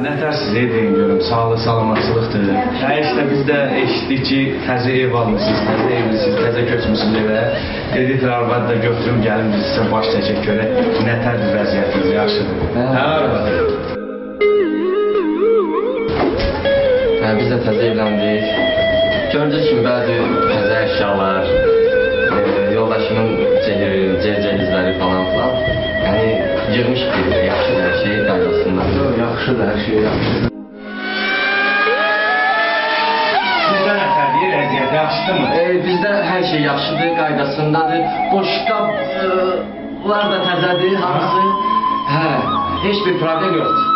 nətərsiz edin görüm, sağlıq, salamatçılıqdır. İşte biz də eşitdik ki, təzə ev almışsınız, təzə evlisiniz, təzə köçmüşsünüz evə. Dediklər, arvad da götürüm, gəlin biz sizə baş çəkək görək, nətərdir vəziyyətiniz, yaxşıdır. Hə, arvad? Biz də təzə evləndik. Gördüyünüz kimi bəzi təzə əşyalar, yoldaşımın cehizləri falan filan. Yəni yığmışıq yaxşı hər şey qaydasında. Yaxşıdır, hər şey yaxşıdır. Sizdə nətərdir, əziyyət yaxşıdırmı? Bizdə hər şey yaxşıdır, qaydasındadır. Boşqablar da təzədir, hamısı. Hə, heç bir problem yoxdur.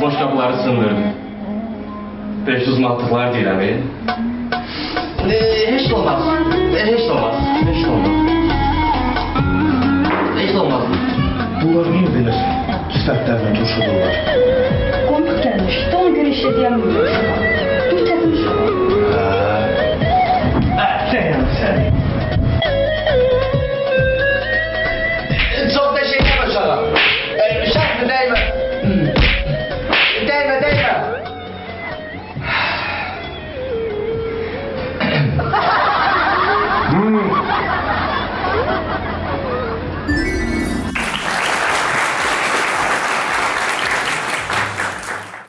Boşqabları sındırdım. 500 mantıqlar deyirəm. Heç də olmaz. Heç də olmaz. Heç də olmaz. Heç də olmaz. Bunlar niyə belə sifətlərlə turşudurlar? Qonaq gəlmişdi, ona görə işlədiyəm.